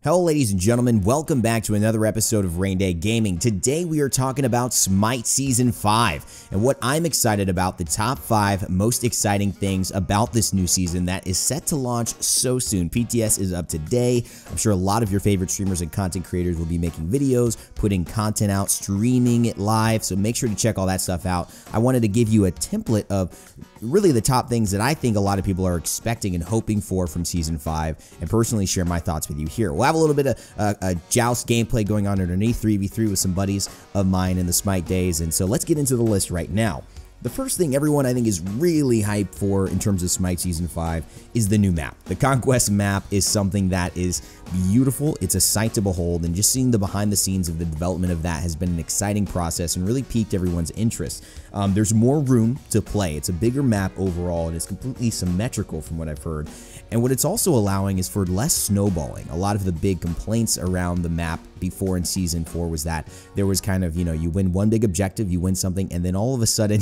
Hello ladies and gentlemen, welcome back to another episode of Raynday Gaming. Today we are talking about Smite Season 5 and what I'm excited about, the top 5 most exciting things about this new season that is set to launch so soon. PTS is up today. I'm sure a lot of your favorite streamers and content creators will be making videos, putting content out, streaming it live, so make sure to check all that stuff out. I wanted to give you a template of really the top things that I think a lot of people are expecting and hoping for from Season 5 and personally share my thoughts with you here. We'll have a little bit of a joust gameplay going on underneath, 3v3 with some buddies of mine in the Smite days, and so let's get into the list right now. The first thing everyone I think is really hyped for in terms of Smite Season 5 is the new map. The Conquest map is something that is beautiful. It's a sight to behold, and just seeing the behind the scenes of the development of that has been an exciting process and really piqued everyone's interest. There's more room to play. It's a bigger map overall, and it's completely symmetrical from what I've heard. And what it's also allowing is for less snowballing. A lot of the big complaints around the map before in Season 4 was that there was kind of, you win one big objective, you win something, and then all of a sudden,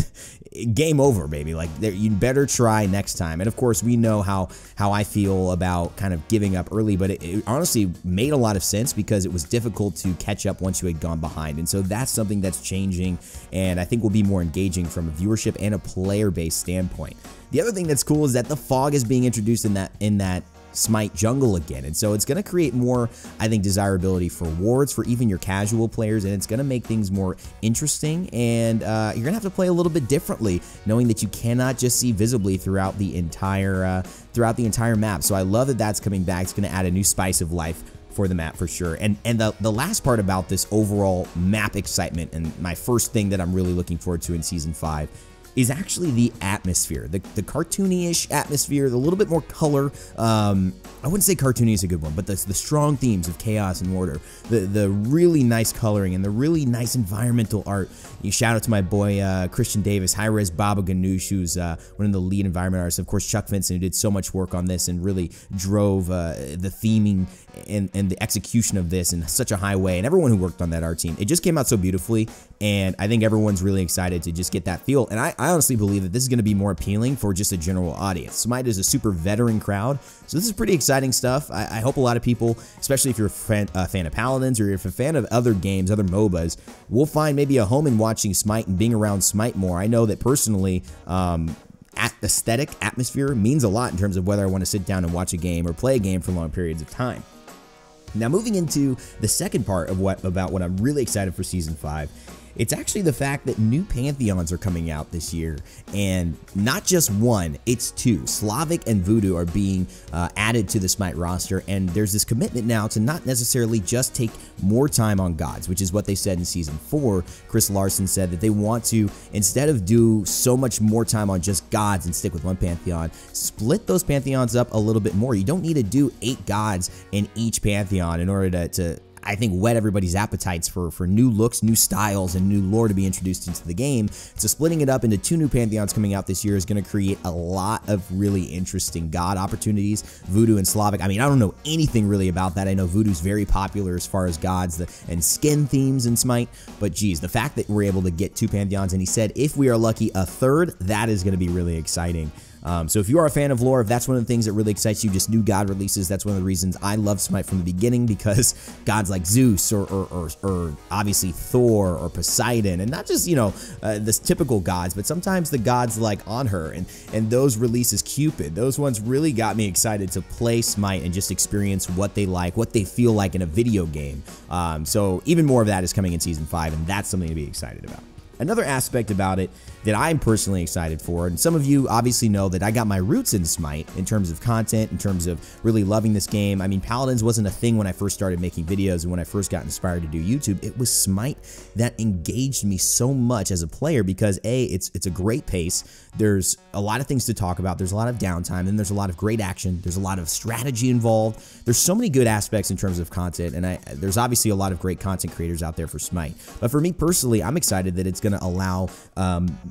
game over, baby. Like, you better try next time. And of course, we know how I feel about kind of giving up early, but it honestly made a lot of sense because it was difficult to catch up once you had gone behind. And so that's something that's changing, and I think will be more engaging from a viewership and a player-based standpoint. The other thing that's cool is that the fog is being introduced in that Smite jungle again, and so it's going to create more, I think, desirability for wards for even your casual players, and it's going to make things more interesting, and you're going to have to play a little bit differently, knowing that you cannot just see visibly throughout the entire map. So I love that that's coming back. It's going to add a new spice of life for the map for sure. And the last part about this overall map excitement, and my first thing that I'm really looking forward to in Season 5, is actually the atmosphere, the cartoony-ish atmosphere, the little bit more color. I wouldn't say cartoony is a good one, but the strong themes of chaos and order, the really nice coloring, and the really nice environmental art. You shout out to my boy Christian Davis, High-Res Baba Ganoush, who's one of the lead environment artists. Of course, Chuck Vincent, who did so much work on this and really drove the theming and the execution of this in such a high way, and everyone who worked on that art team. It just came out so beautifully, and I think everyone's really excited to just get that feel. And I honestly believe that this is going to be more appealing for just a general audience. Smite is a super veteran crowd, so this is pretty exciting stuff. I hope a lot of people, especially if you're a fan of Paladins or if you're a fan of other games, other MOBAs, will find maybe a home in watching Smite and being around Smite more. I know that personally, aesthetic atmosphere means a lot in terms of whether I want to sit down and watch a game or play a game for long periods of time. Now, moving into the second part of what I'm really excited for Season 5, it's actually the fact that new Pantheons are coming out this year, and not just one, it's two. Slavic and Voodoo are being added to the Smite roster, and there's this commitment now to not necessarily just take more time on gods, which is what they said in Season 4. Chris Larson said that they want to, instead of do so much more time on just gods and stick with one Pantheon, split those Pantheons up a little bit more. You don't need to do 8 gods in each Pantheon in order to I think, whet everybody's appetites for new looks, new styles, and new lore to be introduced into the game. So splitting it up into 2 new Pantheons coming out this year is going to create a lot of really interesting god opportunities. Voodoo and Slavic, I mean, I don't know anything really about that. I know Voodoo's very popular as far as gods and skin themes in Smite, but geez, the fact that we're able to get 2 Pantheons, and he said if we are lucky, a third, that is going to be really exciting. So if you are a fan of lore, if that's one of the things that really excites you, just new god releases, that's one of the reasons I love Smite from the beginning, because gods like Zeus or obviously Thor or Poseidon, and not just, the typical gods, but sometimes the gods like Anhur and those releases, Cupid, those ones really got me excited to play Smite and just experience what they like, what they feel like in a video game. So even more of that is coming in Season 5, and that's something to be excited about. Another aspect about it that I'm personally excited for, and some of you obviously know that I got my roots in Smite in terms of content, in terms of really loving this game. I mean, Paladins wasn't a thing when I first started making videos and when I first got inspired to do YouTube. It was Smite that engaged me so much as a player because A, it's a great pace. There's a lot of things to talk about. There's a lot of downtime, and there's a lot of great action. There's a lot of strategy involved. There's so many good aspects in terms of content, and there's obviously a lot of great content creators out there for Smite. But for me personally, I'm excited that it's going to allow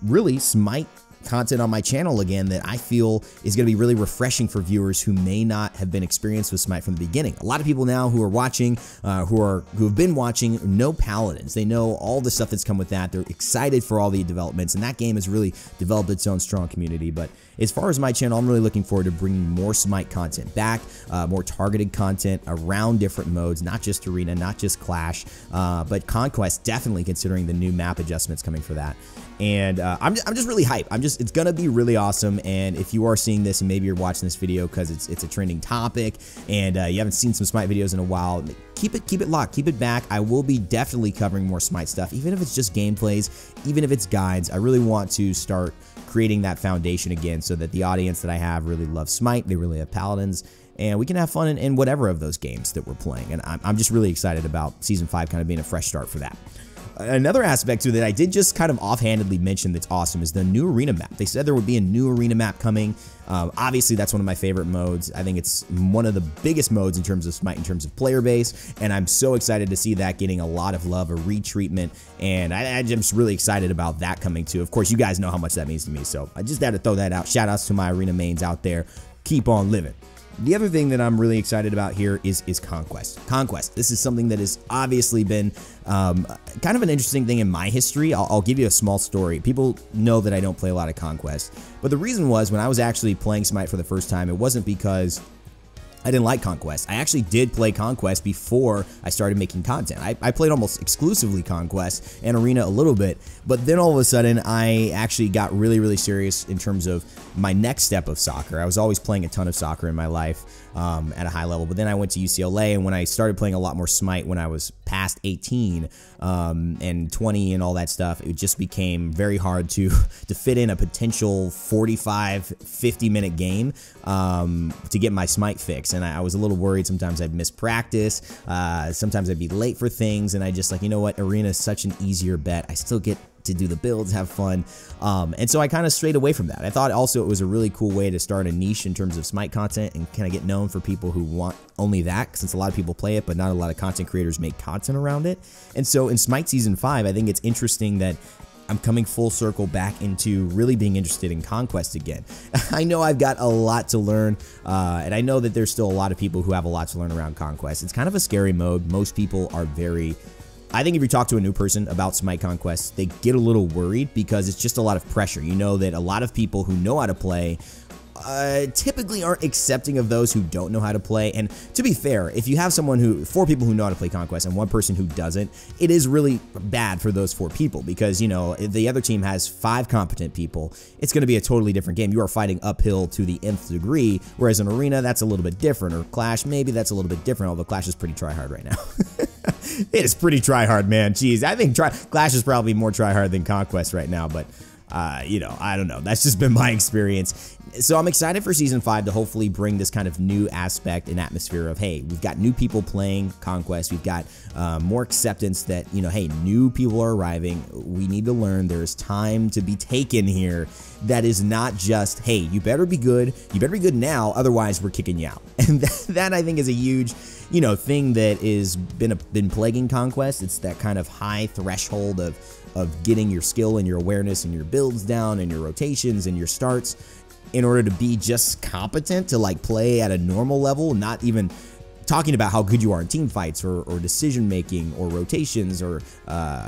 really Smite content on my channel again that I feel is going to be really refreshing for viewers who may not have been experienced with Smite from the beginning. A lot of people now who are watching, who have been watching, know Paladins. They know all the stuff that's come with that. They're excited for all the developments, and that game has really developed its own strong community. But as far as my channel, I'm really looking forward to bringing more Smite content back, more targeted content around different modes, not just Arena, not just Clash, but Conquest, definitely considering the new map adjustments coming for that. And I'm just really hyped. It's gonna be really awesome. And if you are seeing this and maybe you're watching this video because it's a trending topic and you haven't seen some Smite videos in a while, keep it locked, keep it back. I will be definitely covering more Smite stuff, even if it's just gameplays, even if it's guides. I really want to start creating that foundation again so that the audience that I have really loves Smite, they really have Paladins, and we can have fun in whatever of those games that we're playing. And I'm just really excited about Season 5 kind of being a fresh start for that. Another aspect to that I did just kind of offhandedly mention that's awesome is the new arena map. They said there would be a new arena map coming. Obviously, that's one of my favorite modes. I think it's one of the biggest modes in terms of Smite, in terms of player base, and I'm so excited to see that getting a lot of love, a retreatment, and I'm just really excited about that coming too. Of course, you guys know how much that means to me, so I just had to throw that out. Shout outs to my arena mains out there. Keep on living. The other thing that I'm really excited about here is Conquest. Conquest. This is something that has obviously been kind of an interesting thing in my history. I'll give you a small story. People know that I don't play a lot of Conquest, but the reason was when I was actually playing Smite for the first time, it wasn't because I didn't like Conquest. I actually did play Conquest before I started making content. I played almost exclusively Conquest and Arena a little bit, but then all of a sudden I actually got really, really serious in terms of my next step of soccer. I was always playing a ton of soccer in my life at a high level, but then I went to UCLA, and when I started playing a lot more Smite when I was past 18 and 20 and all that stuff, it just became very hard to fit in a potential 45-50 minute game to get my Smite fix. And I was a little worried. Sometimes I'd miss practice. Sometimes I'd be late for things. And I just like, you know what? Arena is such an easier bet. I still get to do the builds, have fun. And so I kind of strayed away from that. I thought also it was a really cool way to start a niche in terms of Smite content and kind of get known for people who want only that, since a lot of people play it, but not a lot of content creators make content around it. And so in Smite Season 5, I think it's interesting that I'm coming full circle back into really being interested in Conquest again. I know I've got a lot to learn, and I know that there's still a lot of people who have a lot to learn around Conquest. It's kind of a scary mode. Most people are I think if you talk to a new person about Smite Conquest, they get a little worried because it's just a lot of pressure. You know that a lot of people who know how to play typically aren't accepting of those who don't know how to play. And to be fair, if you have four people who know how to play Conquest and one person who doesn't, it is really bad for those 4 people because, you know, if the other team has 5 competent people, it's going to be a totally different game. You are fighting uphill to the nth degree, whereas in Arena, that's a little bit different, or Clash, maybe that's a little bit different, although Clash is pretty try-hard right now. It is pretty try-hard, man. Jeez, I think Clash is probably more try-hard than Conquest right now, but you know, I don't know. That's just been my experience. So I'm excited for Season 5 to hopefully bring this kind of new aspect and atmosphere of, hey, we've got new people playing Conquest. We've got more acceptance that, you know, hey, new people are arriving. We need to learn. There's time to be taken here. That is not just, hey, you better be good. You better be good now. Otherwise, we're kicking you out. And that I think is a huge, you know, thing that is been plaguing Conquest. It's that kind of high threshold of getting your skill and your awareness and your builds down and your rotations and your starts in order to be just competent to like play at a normal level, not even talking about how good you are in team fights or decision making or rotations or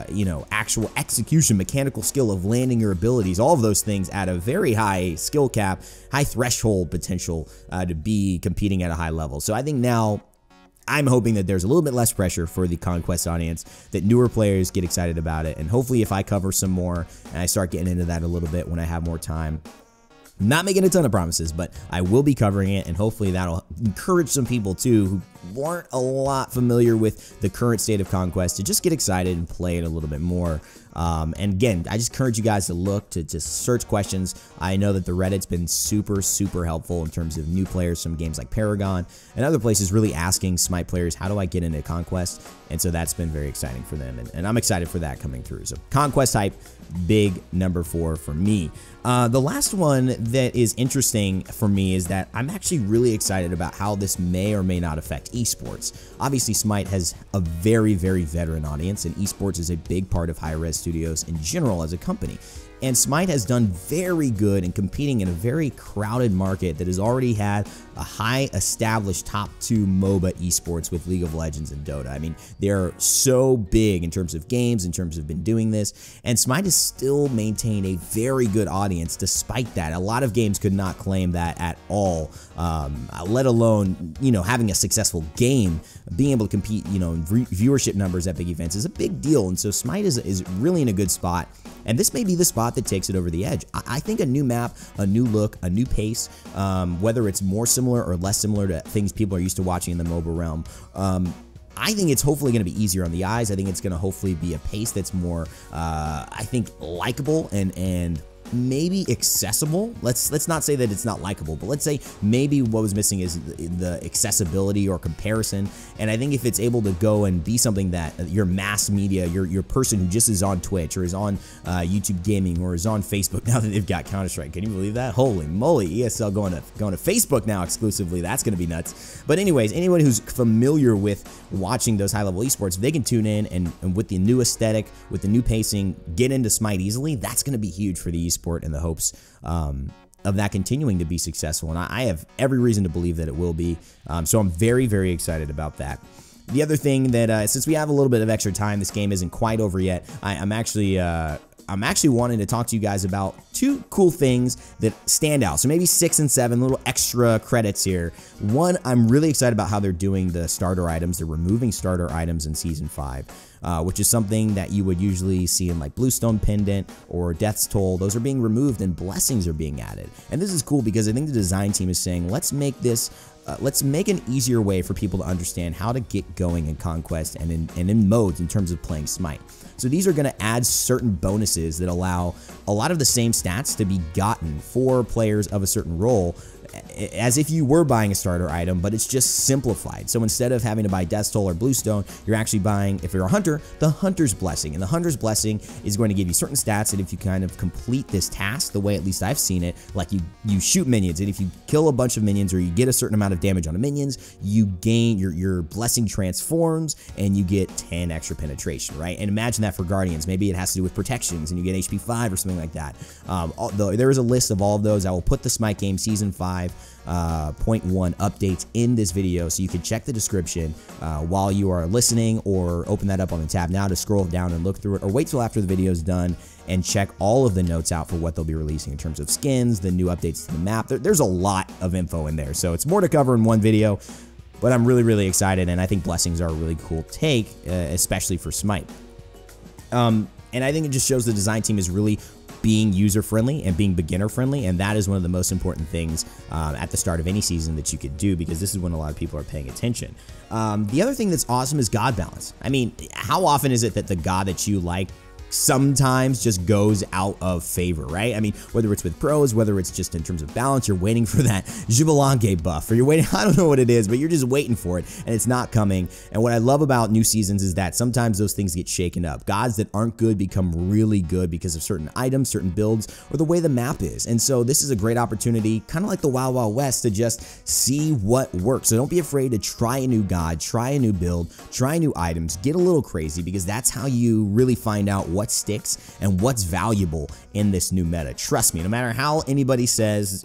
you know, actual execution, mechanical skill of landing your abilities. All of those things at a very high skill cap, high threshold potential to be competing at a high level. So I think now I'm hoping that there's a little bit less pressure for the Conquest audience, that newer players get excited about it, and hopefully if I cover some more and I start getting into that a little bit when I have more time. Not making a ton of promises, but I will be covering it, and hopefully that'll encourage some people too who weren't a lot familiar with the current state of Conquest to just get excited and play it a little bit more. And again, I just encourage you guys to look, to just search questions. I know that the Reddit's been super, super helpful in terms of new players from games like Paragon and other places really asking Smite players, how do I get into Conquest? And so that's been very exciting for them, and I'm excited for that coming through. So Conquest hype, big number 4 for me. The last one that is interesting for me is that I'm actually really excited about how this may or may not affect esports. Obviously, Smite has a very, very veteran audience, and esports is a big part of high-res studios in general as a company. And Smite has done very good in competing in a very crowded market that has already had a high established top 2 MOBA esports with League of Legends and Dota. I mean, they're so big in terms of games, in terms of been doing this, and Smite has still maintained a very good audience despite that. A lot of games could not claim that at all, let alone, you know, having a successful game. Being able to compete, you know, in viewership numbers at big events is a big deal, and so Smite is really in a good spot. And this may be the spot that takes it over the edge. I think a new map, a new look, a new pace, whether it's more similar or less similar to things people are used to watching in the mobile realm, I think it's hopefully going to be easier on the eyes. I think it's going to hopefully be a pace that's more, I think, likable and maybe accessible. Let's not say that it's not likable, but let's say maybe what was missing is the accessibility or comparison. And I think if it's able to go and be something that your mass media, your person who just is on Twitch or is on YouTube Gaming or is on Facebook, now that they've got Counter-Strike, can you believe that? Holy moly, ESL going to Facebook now exclusively. That's going to be nuts. But anyways, anyone who's familiar with watching those high-level esports, if they can tune in and with the new aesthetic, with the new pacing, get into Smite easily, that's going to be huge for the esports in the hopes of that continuing to be successful. And I have every reason to believe that it will be. So I'm very, very excited about that. The other thing that, since we have a little bit of extra time, this game isn't quite over yet, I'm actually wanting to talk to you guys about 2 cool things that stand out. So maybe 6 and 7, little extra credits here. One, I'm really excited about how they're doing the starter items. They're removing starter items in Season 5. Which is something that you would usually see in like Bluestone Pendant or Death's Toll. Those are being removed and blessings are being added. And this is cool because I think the design team is saying, let's make this, let's make an easier way for people to understand how to get going in Conquest and in modes in terms of playing Smite. So these are going to add certain bonuses that allow a lot of the same stats to be gotten for players of a certain role, as if you were buying a starter item, but it's just simplified. So instead of having to buy Death's Toll or Bluestone, you're actually buying, if you're a hunter, the Hunter's Blessing. And the Hunter's Blessing is going to give you certain stats that if you kind of complete this task, the way at least I've seen it, like you shoot minions, and if you kill a bunch of minions or you get a certain amount of damage on the minions, you gain, your blessing transforms and you get 10 extra penetration, right? And imagine that for Guardians. Maybe it has to do with protections and you get HP 5 or something like that. There is a list of all of those. I will put the Smite game Season 5 0.1 updates in this video, so you can check the description while you are listening, or open that up on the tab now to scroll down and look through it, or wait till after the video is done and check all of the notes out for what they'll be releasing in terms of skins, the new updates to the map. There's a lot of info in there, so it's more to cover in one video, but I'm really, really excited, and I think blessings are a really cool take, especially for Smite. And I think it just shows the design team is really being user-friendly and being beginner-friendly, and that is one of the most important things at the start of any season that you could do, because this is when a lot of people are paying attention. The other thing that's awesome is god balance. I mean, how often is it that the god that you like sometimes just goes out of favor, right? I mean, whether it's with pros, whether it's just in terms of balance, you're waiting for that Jubilange buff, or you're waiting, I don't know what it is, but you're just waiting for it, and it's not coming. And what I love about new seasons is that sometimes those things get shaken up. Gods that aren't good become really good because of certain items, certain builds, or the way the map is. And so this is a great opportunity, kind of like the Wild Wild West, to just see what works. So don't be afraid to try a new god, try a new build, try new items, get a little crazy, because that's how you really find out what sticks and what's valuable in this new meta. Trust me, no matter how anybody says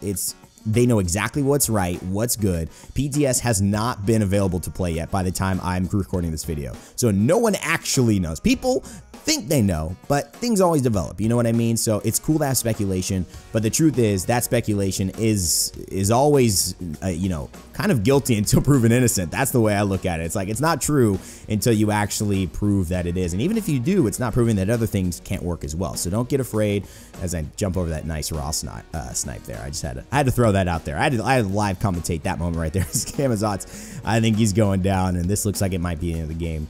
they know exactly what's right, what's good. PTS has not been available to play yet by the time I'm recording this video. So no one actually knows. People think they know, but things always develop, you know what I mean? So it's cool to have speculation, but the truth is that speculation is always, you know, kind of guilty until proven innocent. That's the way I look at it. It's like, it's not true until you actually prove that it is. And even if you do, it's not proving that other things can't work as well. So don't get afraid. As I jump over that nice raw snipe there, I had to throw that out there. I had to live commentate that moment right there. Scamazot's, I think he's going down, and this looks like it might be the end of the game.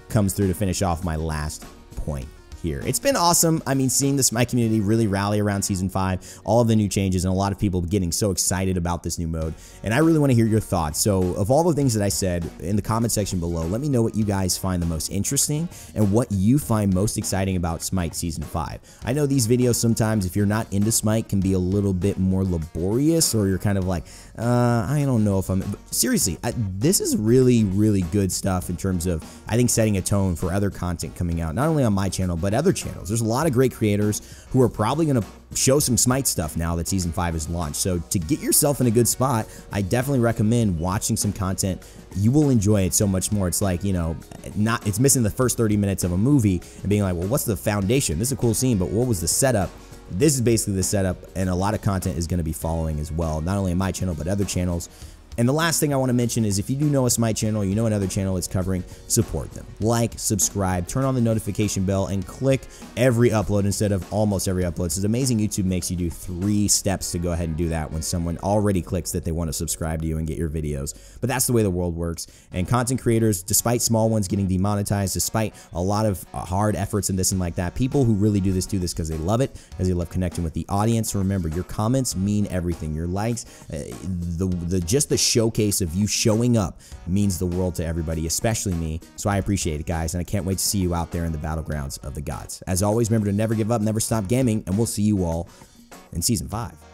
Comes through to finish off my last point here. It's been awesome. I mean, seeing the Smite community really rally around Season 5, all of the new changes, and a lot of people getting so excited about this new mode. And I really want to hear your thoughts. So of all the things that I said, in the comment section below, let me know what you guys find the most interesting and what you find most exciting about Smite Season 5. I know these videos sometimes, if you're not into Smite, can be a little bit more laborious, or you're kind of like, I don't know if I'm... But seriously, this is really, really good stuff in terms of, I think, setting a tone for other content coming out, not only on my channel, but but other channels. There's a lot of great creators who are probably going to show some Smite stuff now that Season 5 is launched. So to get yourself in a good spot, I definitely recommend watching some content. You will enjoy it so much more. It's like, you know, it's missing the first 30 minutes of a movie and being like, well, what's the foundation? This is a cool scene, but what was the setup? This is basically the setup, and a lot of content is going to be following as well, not only on my channel, but other channels. And the last thing I want to mention is if you do know a Smite channel, you know another channel it's covering, support them. Like, subscribe, turn on the notification bell, and click every upload instead of almost every upload. It's amazing YouTube makes you do 3 steps to go ahead and do that when someone already clicks that they want to subscribe to you and get your videos. But that's the way the world works. And content creators, despite small ones getting demonetized, despite a lot of hard efforts and this and like that, people who really do this because they love it, because they love connecting with the audience. Remember, your comments mean everything. Your likes, just the showcase of you showing up means the world to everybody, especially me. So I appreciate it, guys, and I can't wait to see you out there in the battlegrounds of the gods. As always, remember to never give up, never stop gaming, and we'll see you all in Season 5.